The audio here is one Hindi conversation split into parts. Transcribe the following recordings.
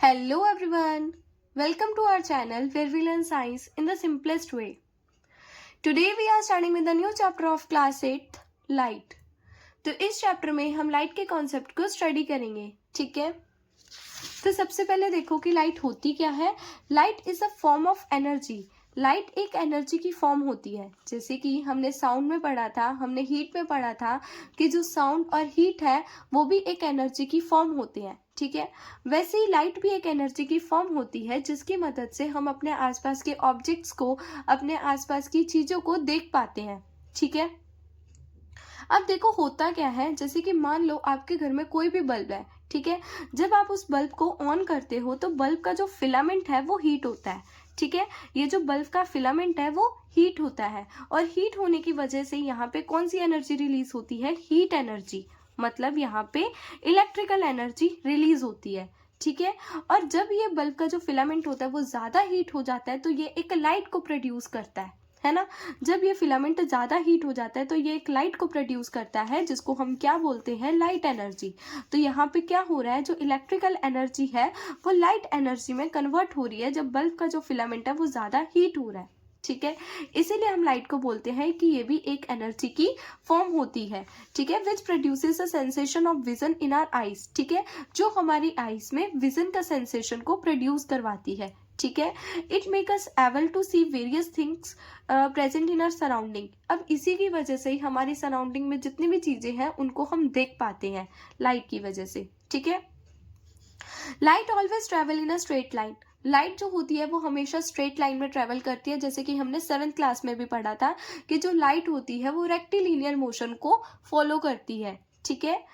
Hello everyone, welcome to our channel where we learn science in the simplest way. Today we are starting with the new chapter of class 8 light. तो इस चैप्टर में हम लाइट के कॉन्सेप्ट को स्टडी करेंगे, ठीक है। तो सबसे पहले देखो कि लाइट होती क्या है। Light is a form of energy. Light एक एनर्जी की फॉर्म होती है, जैसे कि हमने साउंड में पढ़ा था, हमने हीट में पढ़ा था कि जो साउंड और हीट है वो भी एक एनर्जी की फॉर्म होते हैं, ठीक है। वैसे ही लाइट भी एक एनर्जी की फॉर्म होती है जिसकी मदद से हम अपने आसपास के ऑब्जेक्ट्स को, अपने आसपास की चीजों को देख पाते हैं, ठीक है। अब देखो होता क्या है, जैसे कि मान लो आपके घर में कोई भी बल्ब है, ठीक है। जब आप उस बल्ब को ऑन करते हो तो बल्ब का जो फिलामेंट है वो हीट होता है, ठीक है। ये जो बल्ब का फिलामेंट है वो हीट होता है और हीट होने की वजह से यहाँ पे कौन सी एनर्जी रिलीज होती है, हीट एनर्जी। मतलब यहाँ पे इलेक्ट्रिकल एनर्जी रिलीज होती है, ठीक है। और जब ये बल्ब का जो फिलामेंट होता है वो ज्यादा हीट हो जाता है तो ये एक लाइट को प्रोड्यूस करता है ना। जब ये फिलामेंट ज्यादा हीट हो जाता है तो ये एक लाइट को प्रोड्यूस करता है जिसको हम क्या बोलते हैं, लाइट एनर्जी। तो यहाँ पे क्या हो रहा है, जो इलेक्ट्रिकल एनर्जी है वो लाइट एनर्जी में कन्वर्ट हो रही है जब बल्ब का जो फिलामेंट है वो ज्यादा हीट हो रहा है, ठीक है। इसीलिए हम लाइट को बोलते हैं कि ये भी एक एनर्जी की फॉर्म होती है, ठीक है। Which produces a sensation of vision in our eyes, ठीक है, जो हमारी आईज में विजन का सेंसेशन को प्रोड्यूस करवाती है, ठीक है। It make us able to see various things present in our surrounding. अब इसी की वजह से ही हमारी सराउंडिंग में जितनी भी चीजें हैं उनको हम देख पाते हैं लाइट की वजह से, ठीक है। Light always travel in a straight line. Light जो होती है वो हमेशा स्ट्रेट लाइन में ट्रेवल करती है, जैसे कि हमने 7th क्लास में भी पढ़ा था कि जो लाइट होती है वो रेक्टिलिनियर मोशन को फॉलो करती है, ठीक है।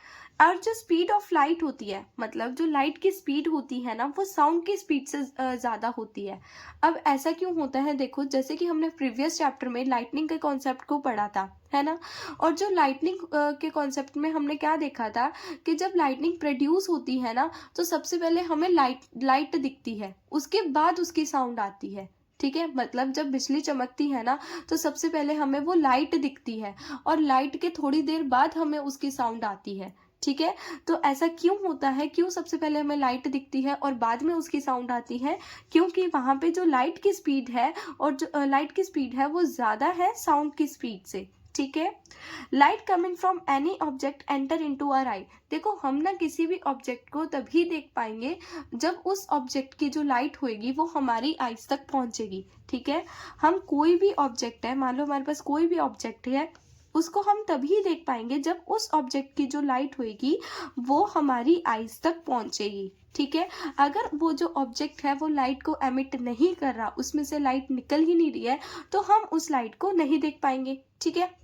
और जो स्पीड ऑफ लाइट होती है, मतलब जो लाइट की स्पीड होती है ना वो साउंड की स्पीड से ज्यादा होती है। अब ऐसा क्यों होता है, देखो जैसे कि हमने प्रीवियस चैप्टर में लाइटनिंग के कॉन्सेप्ट को पढ़ा था, है ना। और जो लाइटनिंग के कॉन्सेप्ट में हमने क्या देखा था कि जब लाइटनिंग प्रोड्यूस होती है ना तो सबसे पहले हमें लाइट दिखती है, उसके बाद उसकी साउंड आती है, ठीक है। मतलब जब बिजली चमकती है ना तो सबसे पहले हमें वो लाइट दिखती है और लाइट के थोड़ी देर बाद हमें उसकी साउंड आती है, ठीक है। तो ऐसा क्यों होता है, क्यों सबसे पहले हमें लाइट दिखती है और बाद में उसकी साउंड आती है, क्योंकि वहां पे जो लाइट की स्पीड है और जो लाइट की स्पीड है वो ज्यादा है साउंड की स्पीड से, ठीक है। Light coming from any object enter into our eye. देखो हम ना किसी भी ऑब्जेक्ट को तभी देख पाएंगे जब उस ऑब्जेक्ट की जो लाइट होगी वो हमारी आईज तक पहुंचेगी, ठीक है। हम कोई भी ऑब्जेक्ट है, मान लो हमारे पास कोई भी ऑब्जेक्ट है, उसको हम तभी देख पाएंगे जब उस ऑब्जेक्ट की जो लाइट होगी वो हमारी आईज तक पहुंचेगी, ठीक है। अगर वो जो ऑब्जेक्ट है वो लाइट को एमिट नहीं कर रहा, उसमें से लाइट निकल ही नहीं रही है, तो हम उस लाइट को नहीं देख पाएंगे, ठीक है।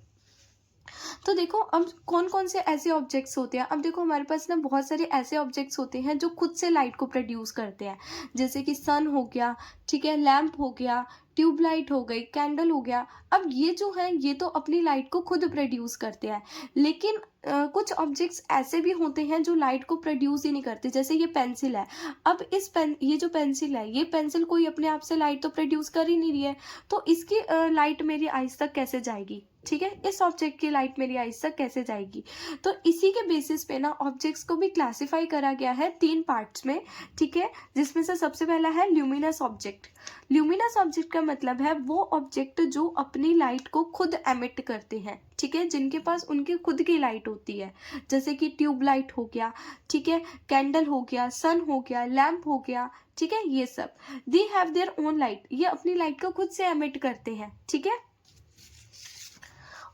तो देखो अब कौन कौन से ऐसे ऑब्जेक्ट्स होते हैं। अब देखो हमारे पास ना बहुत सारे ऐसे ऑब्जेक्ट्स होते हैं जो खुद से लाइट को प्रोड्यूस करते हैं, जैसे कि सन हो गया, ठीक है, लैंप हो गया, ट्यूबलाइट हो गई, कैंडल हो गया। अब ये जो है ये तो अपनी लाइट को खुद प्रोड्यूस करते हैं, लेकिन कुछ ऑब्जेक्ट्स ऐसे भी होते हैं जो लाइट को प्रोड्यूस ही नहीं करते, जैसे ये पेंसिल है। अब ये जो पेंसिल है, ये पेंसिल कोई अपने आप से लाइट तो प्रोड्यूस कर ही नहीं रही है, तो इसकी लाइट मेरी आईज तक कैसे जाएगी, ठीक है। इस ऑब्जेक्ट की लाइट मेरी आईज तक कैसे जाएगी। तो इसी के बेसिस पे ना ऑब्जेक्ट्स को भी क्लासिफाई करा गया है 3 पार्ट्स में, ठीक है। जिसमें से सबसे पहला है ल्यूमिनस ऑब्जेक्ट। ल्यूमिनस ऑब्जेक्ट का मतलब है वो ऑब्जेक्ट जो अपनी लाइट को खुद एमिट करते हैं, ठीक है, जिनके पास उनकी खुद की लाइट होती है, जैसे कि ट्यूबलाइट हो गया, ठीक है, कैंडल हो गया, सन हो गया, लैंप हो गया, ठीक है। ये सब they have their own light, ये अपनी लाइट को खुद से एमिट करते हैं, ठीक है।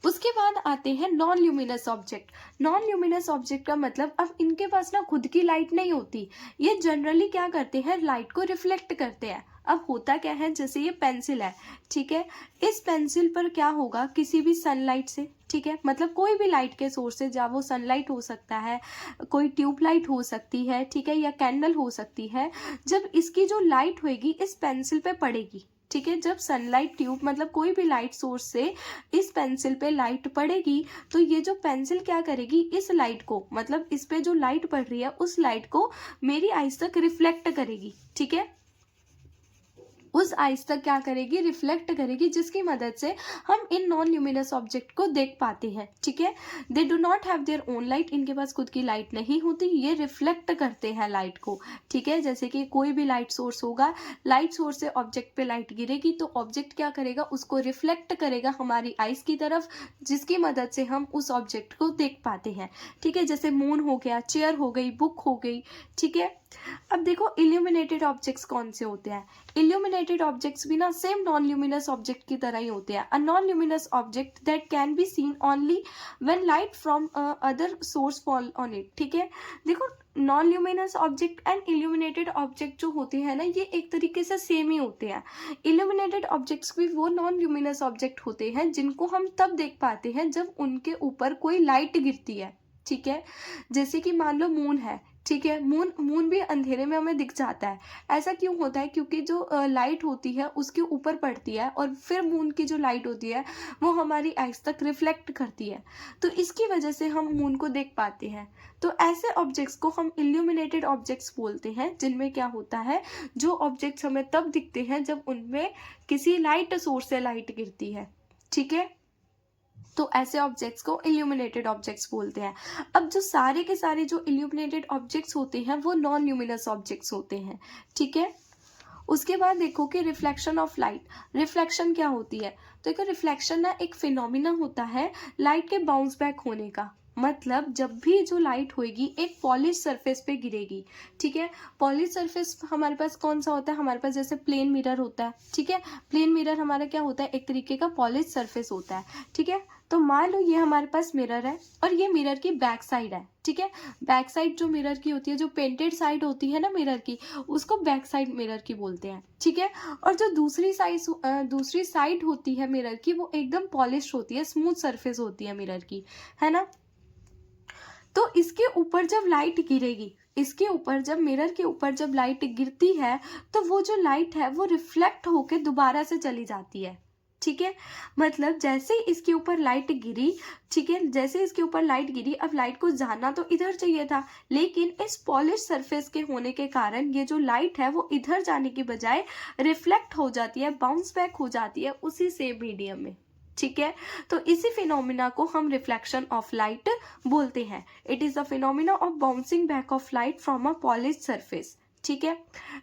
उसके बाद आते हैं non luminous object. Non luminous object का मतलब अब इनके पास ना खुद की लाइट नहीं होती, ये जनरली क्या करते हैं, लाइट को रिफ्लेक्ट करते हैं। अब होता क्या है, जैसे ये पेंसिल है, ठीक है, इस पेंसिल पर क्या होगा, किसी भी सनलाइट से, ठीक है, मतलब कोई भी लाइट के सोर्स से, जहाँ वो सनलाइट हो सकता है, कोई ट्यूबलाइट हो सकती है, ठीक है, या कैंडल हो सकती है। जब इसकी जो लाइट होगी इस पेंसिल पे पड़ेगी, ठीक है, जब सनलाइट ट्यूब मतलब कोई भी लाइट सोर्स से इस पेंसिल पे लाइट पड़ेगी तो ये जो पेंसिल क्या करेगी, इस लाइट को, मतलब इस पे जो लाइट पड़ रही है उस लाइट को मेरी आईज तक रिफ्लेक्ट करेगी, ठीक है। उस आइस तक क्या करेगी, रिफ्लेक्ट करेगी, जिसकी मदद से हम इन नॉन ल्यूमिनस ऑब्जेक्ट को देख पाते हैं। ठीक है, they do not have their own light, इनके पास खुद की लाइट नहीं होती, ये रिफ्लेक्ट करते हैं लाइट को। ठीक है, जैसे कि कोई भी लाइट सोर्स होगा, लाइट सोर्स से ऑब्जेक्ट पे लाइट गिरेगी तो ऑब्जेक्ट क्या करेगा, उसको रिफ्लेक्ट करेगा हमारी आइस की तरफ, जिसकी मदद से हम उस ऑब्जेक्ट को देख पाते हैं। ठीक है, जैसे मून हो गया, चेयर हो गई, बुक हो गई। ठीक है, अब देखो इल्यूमिनेटेड ऑब्जेक्ट्स कौन से होते हैं। इल्यूमिनेटेड ऑब्जेक्ट्स भी ना सेम नॉन ल्यूमिनस ऑब्जेक्ट की तरह ही होते हैं। A non luminous object that can be seen only when light from other source fall on it. ठीक है, देखो non luminous object and illuminated object जो होते हैं ना, ये एक तरीके से सेम ही होते हैं। इल्यूमिनेटेड ऑब्जेक्ट्स भी वो नॉन ल्यूमिनस ऑब्जेक्ट होते हैं जिनको हम तब देख पाते हैं जब उनके ऊपर कोई लाइट गिरती है। ठीक है, जैसे कि मान लो मून है। ठीक है, मून भी अंधेरे में हमें दिख जाता है। ऐसा क्यों होता है, क्योंकि जो लाइट होती है उसके ऊपर पड़ती है और फिर मून की जो लाइट होती है वो हमारी आइज तक रिफ्लेक्ट करती है, तो इसकी वजह से हम मून को देख पाते हैं। तो ऐसे ऑब्जेक्ट्स को हम इल्यूमिनेटेड ऑब्जेक्ट्स बोलते हैं, जिनमें क्या होता है, जो ऑब्जेक्ट्स हमें तब दिखते हैं जब उनमें किसी लाइट सोर्स से लाइट गिरती है। ठीक है, तो ऐसे ऑब्जेक्ट्स को इल्यूमिनेटेड ऑब्जेक्ट्स बोलते हैं। अब जो सारे के सारे जो इल्यूमिनेटेड ऑब्जेक्ट्स होते हैं वो नॉन ल्यूमिनस ऑब्जेक्ट्स होते हैं। ठीक है, उसके बाद देखो कि रिफ्लेक्शन ऑफ लाइट। रिफ्लेक्शन क्या होती है, तो देखो रिफ्लेक्शन ना एक फिनोमिना होता है लाइट के बाउंस बैक होने का। मतलब जब भी जो लाइट होगी एक पॉलिश सरफेस पे गिरेगी। ठीक है, पॉलिश सरफेस हमारे पास कौन सा होता है, हमारे पास जैसे प्लेन मिरर होता है। ठीक है, प्लेन मिरर हमारा क्या होता है, एक तरीके का पॉलिश सरफेस होता है। ठीक है, तो मान लो ये हमारे पास मिरर है और ये मिरर की बैक साइड है। ठीक है, बैक साइड जो मिरर की होती है, जो पेंटेड साइड होती है ना मिरर की, उसको बैक साइड मिरर की बोलते हैं। ठीक है, और जो दूसरी साइड होती है मिरर की, वो एकदम पॉलिश होती है, स्मूथ सरफेस होती है मिरर की, है ना। तो इसके ऊपर जब लाइट गिरेगी, इसके ऊपर जब मिरर के ऊपर जब लाइट गिरती है तो वो जो लाइट है वो रिफ्लेक्ट होके दोबारा से चली जाती है। ठीक है, मतलब जैसे इसके ऊपर लाइट गिरी, ठीक है, जैसे इसके ऊपर लाइट गिरी, अब लाइट को जाना तो इधर चाहिए था, लेकिन इस पॉलिश सरफेस के होने के कारण ये जो लाइट है वो इधर जाने की बजाय रिफ्लेक्ट हो जाती है, बाउंस बैक हो जाती है उसी सेम मीडियम में। ठीक है, तो इसी फिनोमिना को हम रिफ्लेक्शन ऑफ लाइट बोलते हैं। It is the phenomena of bouncing back of light from a polish surface. ठीक है,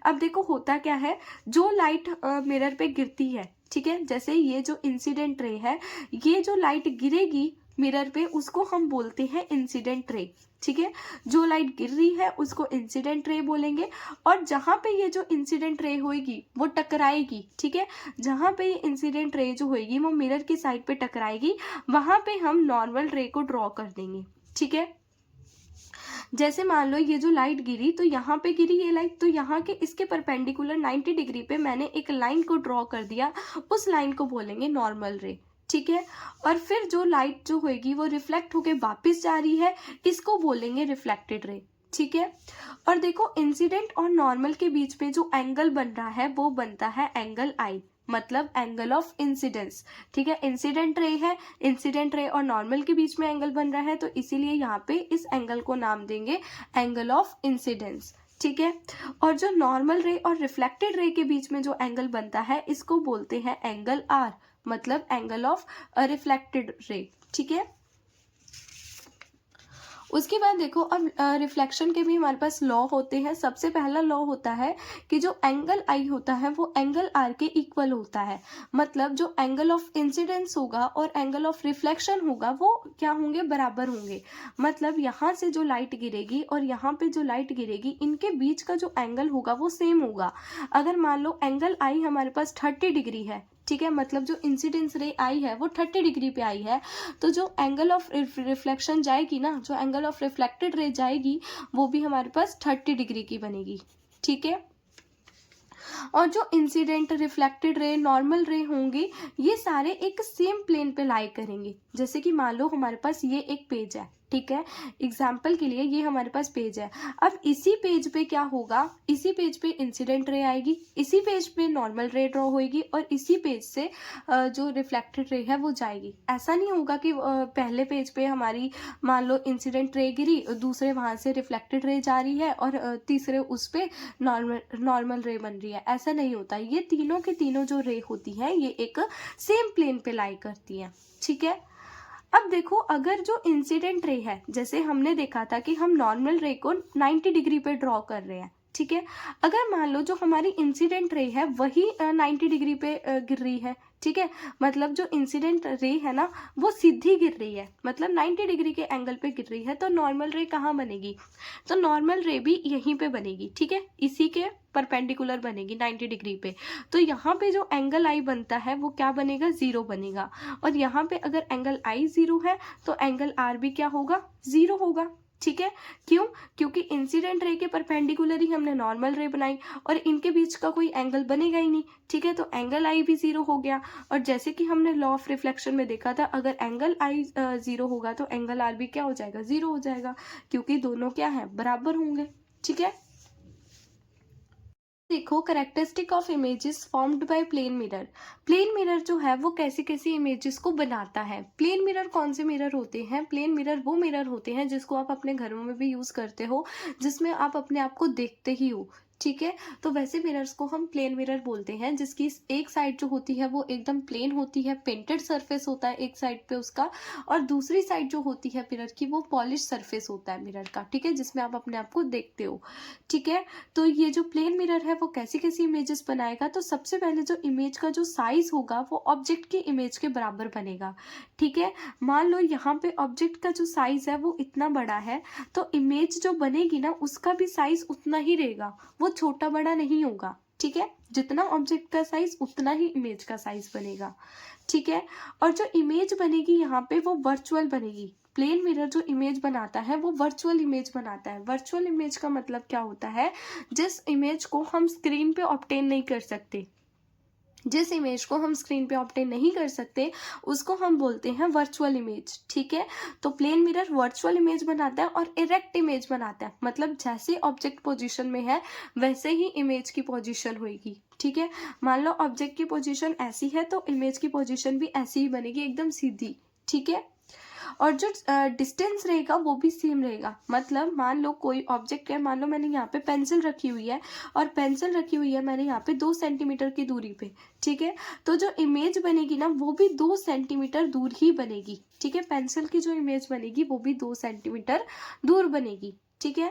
अब देखो होता क्या है, जो लाइट मिरर पे गिरती है, ठीक है, जैसे ये जो इंसिडेंट रे है, ये जो लाइट गिरेगी मिरर पे उसको हम बोलते हैं इंसिडेंट रे। ठीक है, जो लाइट गिर रही है उसको इंसिडेंट रे बोलेंगे, और जहां पे ये जो इंसिडेंट रे होगी वो टकराएगी। ठीक है, जहां पे ये इंसिडेंट रे जो होगी वो मिरर की साइड पे टकराएगी, वहां पे हम नॉर्मल रे को ड्रॉ कर देंगे। ठीक है, जैसे मान लो ये जो लाइट गिरी, तो यहाँ पे गिरी ये लाइट, तो यहाँ के इसके परपेंडिकुलर 90 डिग्री पे मैंने एक लाइन को ड्रॉ कर दिया, उस लाइन को बोलेंगे नॉर्मल रे। ठीक है, और फिर जो लाइट जो होगी वो रिफ्लेक्ट होके वापस जा रही है, इसको बोलेंगे रिफ्लेक्टेड रे। ठीक है, और देखो इंसिडेंट और नॉर्मल के बीच में जो एंगल बन रहा है वो बनता है एंगल आई, मतलब एंगल ऑफ इंसिडेंस। ठीक है, इंसिडेंट रे है, इंसिडेंट रे और नॉर्मल के बीच में एंगल बन रहा है, तो इसीलिए यहाँ पे इस एंगल को नाम देंगे एंगल ऑफ इंसिडेंस। ठीक है, और जो नॉर्मल रे और रिफ्लेक्टेड रे के बीच में जो एंगल बनता है इसको बोलते हैं एंगल आर, मतलब एंगल ऑफ रिफ्लेक्टेड रे। ठीक है, उसके बाद देखो अब रिफ्लेक्शन के भी हमारे पास लॉ होते हैं। सबसे पहला लॉ होता है कि जो एंगल आई होता है वो एंगल आर के इक्वल होता है, मतलब जो एंगल ऑफ इंसिडेंस होगा और एंगल ऑफ रिफ्लेक्शन होगा वो क्या होंगे, बराबर होंगे। मतलब यहाँ से जो लाइट गिरेगी और यहाँ पे जो लाइट गिरेगी, इनके बीच का जो एंगल होगा वो सेम होगा। अगर मान लो एंगल आई हमारे पास 30 डिग्री है, ठीक है, मतलब जो इंसिडेंस रे आई है वो 30 डिग्री पे आई है, तो जो एंगल ऑफ रिफ्लेक्शन जाएगी ना, जो एंगल ऑफ रिफ्लेक्टेड रे जाएगी वो भी हमारे पास 30 डिग्री की बनेगी। ठीक है, और जो इंसिडेंट, रिफ्लेक्टेड रे, नॉर्मल रे होंगे, ये सारे एक सेम प्लेन पे लाई करेंगे। जैसे कि मान लो हमारे पास ये एक पेज है, ठीक है। एग्जाम्पल के लिए ये हमारे पास पेज है। अब इसी पेज पे क्या होगा, इसी पेज पे इंसिडेंट रे आएगी, इसी पेज पे नॉर्मल रे ड्रॉ होएगी और इसी पेज से जो रिफ्लेक्टेड रे है वो जाएगी। ऐसा नहीं होगा कि पहले पेज पे हमारी मान लो इंसिडेंट रे गिरी, दूसरे वहाँ से रिफ्लेक्टेड रे जा रही है और तीसरे उस पे नॉर्मल रे बन रही है। ऐसा नहीं होता। ये तीनों की तीनों जो रे होती है ये एक सेम प्लेन पे लाई करती है। ठीक है। अब देखो, अगर जो इंसिडेंट रे है, जैसे हमने देखा था कि हम नॉर्मल रे को 90 डिग्री पे ड्रॉ कर रहे हैं, ठीक है। अगर मान लो जो हमारी इंसिडेंट रे है वही 90 डिग्री पे गिर रही है, ठीक है, मतलब जो इंसिडेंट रे है ना वो सीधी गिर रही है, मतलब 90 डिग्री के एंगल पे गिर रही है, तो नॉर्मल रे कहाँ बनेगी, तो नॉर्मल रे भी यहीं पे बनेगी, ठीक है, इसी के परपेंडिकुलर बनेगी 90 डिग्री पे। तो यहाँ पे जो एंगल आई बनता है वो क्या बनेगा, 0 बनेगा। और यहाँ पे अगर एंगल आई 0 है तो एंगल आर भी क्या होगा, 0 होगा। ठीक है। क्यों, क्योंकि इंसिडेंट रे के परपेंडिकुलर ही हमने नॉर्मल रे बनाई और इनके बीच का कोई एंगल बनेगा ही नहीं। ठीक है, तो एंगल आई भी 0 हो गया। और जैसे कि हमने लॉ ऑफ रिफ्लेक्शन में देखा था, अगर एंगल आई 0 होगा तो एंगल आर भी क्या हो जाएगा, 0 हो जाएगा, क्योंकि दोनों क्या है, बराबर होंगे। ठीक है। देखो, characteristic of images formed by plane mirror. Plane mirror जो है वो कैसी कैसी इमेजेस को बनाता है। प्लेन मिरर कौन से मिरर होते हैं, प्लेन मिरर वो मिरर होते हैं जिसको आप अपने घरों में भी यूज करते हो, जिसमें आप अपने आप को देखते ही हो। ठीक है, तो वैसे मिरर्स को हम प्लेन मिरर बोलते हैं, जिसकी एक साइड जो होती है वो एकदम प्लेन होती है, पेंटेड सरफेस होता है एक साइड पे उसका, और दूसरी साइड जो होती है मिरर की वो पॉलिश सरफेस होता है मिरर का। ठीक है, जिसमें आप अपने आप को देखते हो। ठीक है, तो ये जो प्लेन मिरर है वो कैसी कैसी इमेजेस बनाएगा, तो सबसे पहले जो इमेज का जो साइज होगा वो ऑब्जेक्ट की इमेज के बराबर बनेगा। ठीक है, मान लो यहाँ पे ऑब्जेक्ट का जो साइज है वो इतना बड़ा है, तो इमेज जो बनेगी ना उसका भी साइज उतना ही रहेगा, वो छोटा बड़ा नहीं होगा। ठीक है, जितना ऑब्जेक्ट का साइज उतना ही इमेज का साइज बनेगा। ठीक है, और जो इमेज बनेगी यहाँ पे वो वर्चुअल बनेगी। प्लेन मिरर जो इमेज बनाता है वो वर्चुअल इमेज बनाता है। वर्चुअल इमेज का मतलब क्या होता है, जिस इमेज को हम स्क्रीन पे ऑब्टेन नहीं कर सकते, जिस इमेज को हम स्क्रीन पे ऑब्टेन नहीं कर सकते उसको हम बोलते हैं वर्चुअल इमेज। ठीक है, तो प्लेन मिरर वर्चुअल इमेज बनाता है और इरेक्ट इमेज बनाता है, मतलब जैसे ऑब्जेक्ट पोजीशन में है वैसे ही इमेज की पोजीशन होगी। ठीक है, मान लो ऑब्जेक्ट की पोजीशन ऐसी है तो इमेज की पोजीशन भी ऐसी ही बनेगी, एकदम सीधी। ठीक है, और जो डिस्टेंस रहेगा वो भी सेम रहेगा, मतलब मान लो कोई ऑब्जेक्ट है, मान लो मैंने यहाँ पे पेंसिल रखी हुई है और पेंसिल रखी हुई है मैंने यहाँ पे 2 सेंटीमीटर की दूरी पे। ठीक है, तो जो इमेज बनेगी ना वो भी 2 सेंटीमीटर दूर ही बनेगी। ठीक है, पेंसिल की जो इमेज बनेगी वो भी 2 सेंटीमीटर दूर बनेगी। ठीक है,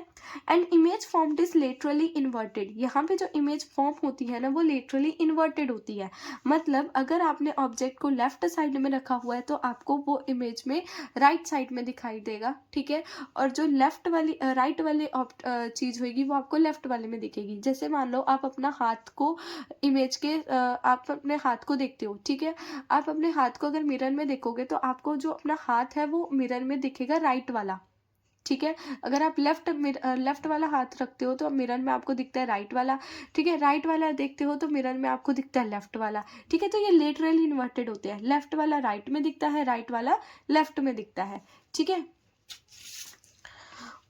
and image formed is laterally inverted. यहाँ पे जो इमेज फॉर्म होती है ना वो लेटरली इन्वर्टेड होती है, मतलब अगर आपने ऑब्जेक्ट को लेफ्ट साइड में रखा हुआ है तो आपको वो इमेज में राइट साइड में दिखाई देगा। ठीक है, और जो लेफ्ट वाली राइट वाली चीज होगी वो आपको लेफ्ट वाले में दिखेगी। जैसे मान लो आप अपना हाथ को इमेज के आप अपने हाथ को देखते हो। ठीक है, आप अपने हाथ को अगर मिरर में देखोगे तो आपको जो अपना हाथ है वो मिरर में दिखेगा राइट वाला। ठीक है, अगर आप लेफ्ट वाला हाथ रखते हो तो मिरर में आपको दिखता है राइट वाला। ठीक है, राइट वाला देखते हो तो मिरर में आपको दिखता है लेफ्ट वाला। ठीक है, तो ये लेटरली इन्वर्टेड होते हैं, लेफ्ट वाला राइट में दिखता है, राइट वाला लेफ्ट में दिखता है। ठीक है,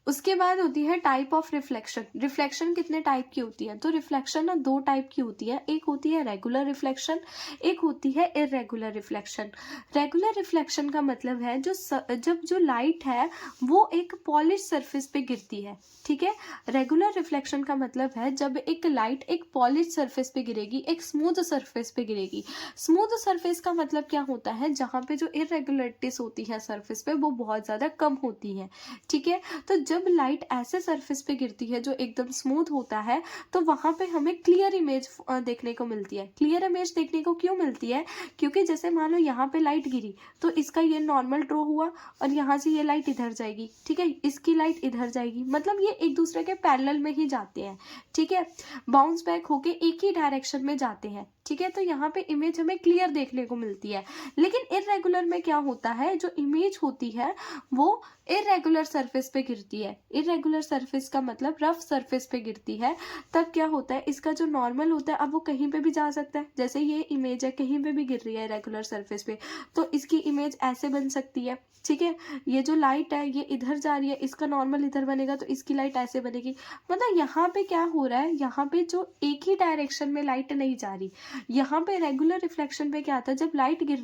उसके बाद होती है टाइप ऑफ रिफ्लेक्शन। रिफ्लेक्शन कितने टाइप की होती है, तो रिफ्लेक्शन ना 2 टाइप की होती है, एक होती है रेगुलर रिफ्लेक्शन, एक होती है इरेगुलर रिफ्लेक्शन। रेगुलर रिफ्लेक्शन का मतलब है जब जो लाइट है वो एक पॉलिश सरफेस पे गिरती है। ठीक है, रेगुलर रिफ्लेक्शन का मतलब है जब एक लाइट एक पॉलिश सरफेस पे गिरेगी, एक स्मूथ सरफेस पे गिरेगी। स्मूथ सरफेस का मतलब क्या होता है, जहाँ पे जो इरेगुलरिटीज होती है सरफेस पे वो बहुत ज्यादा कम होती है। ठीक है, तो जब लाइट ऐसे सरफेस पे गिरती है जो एकदम स्मूथ होता है तो वहां पे हमें क्लियर इमेज देखने को मिलती है। क्लियर इमेज देखने को क्यों मिलती है, क्योंकि जैसे मान लो यहाँ पे लाइट गिरी तो इसका ये नॉर्मल ड्रॉ हुआ और यहाँ से ये लाइट इधर जाएगी। ठीक है, इसकी लाइट इधर जाएगी, मतलब ये एक दूसरे के पैरेलल में ही जाते हैं। ठीक है, बाउंस बैक होके एक ही डायरेक्शन में जाते हैं। ठीक है, तो यहाँ पे इमेज हमें क्लियर देखने को मिलती है। लेकिन इरेगुलर में क्या होता है, जो इमेज होती है वो इरेगुलर सरफेस पे गिरती है। इरेगुलर सरफेस का मतलब रफ सरफेस पे गिरती है। तब क्या होता है, इसका जो नॉर्मल होता है अब वो कहीं पे भी जा सकता है। जैसे ये इमेज है, कहीं पे भी गिर रही है इरेगुलर सरफेस पे, तो इसकी इमेज ऐसे बन सकती है। ठीक है, ये जो लाइट है ये इधर जा रही है, इसका नॉर्मल इधर बनेगा तो इसकी लाइट ऐसे बनेगी। मतलब यहाँ पे क्या हो रहा है, यहाँ पे जो एक ही डायरेक्शन में लाइट नहीं जा रही। यहाँ पे रेगुलर रिफ्लेक्शन पे क्या था, जब लाइट गिर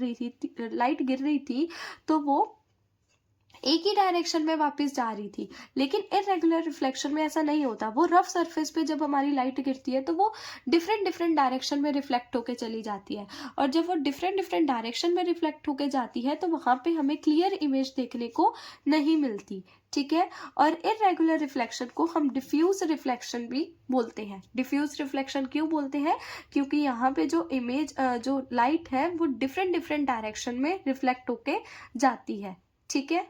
रही थी तो वो एक ही डायरेक्शन में वापस जा रही थी। लेकिन इरेगुलर रिफ्लेक्शन में ऐसा नहीं होता। वो रफ सरफेस पे जब हमारी लाइट गिरती है तो वो डिफरेंट डायरेक्शन में रिफ्लेक्ट होके चली जाती है, और जब वो डिफरेंट डायरेक्शन में रिफ्लेक्ट होके जाती है तो वहां पे हमें क्लियर इमेज देखने को नहीं मिलती। ठीक है, और इरेगुलर रिफ्लेक्शन को हम डिफ्यूज रिफ्लेक्शन भी बोलते हैं। डिफ्यूज रिफ्लेक्शन क्यों बोलते हैं, क्योंकि यहाँ पे जो इमेज जो लाइट है वो डिफरेंट डायरेक्शन में रिफ्लेक्ट होके जाती है। ठीक है।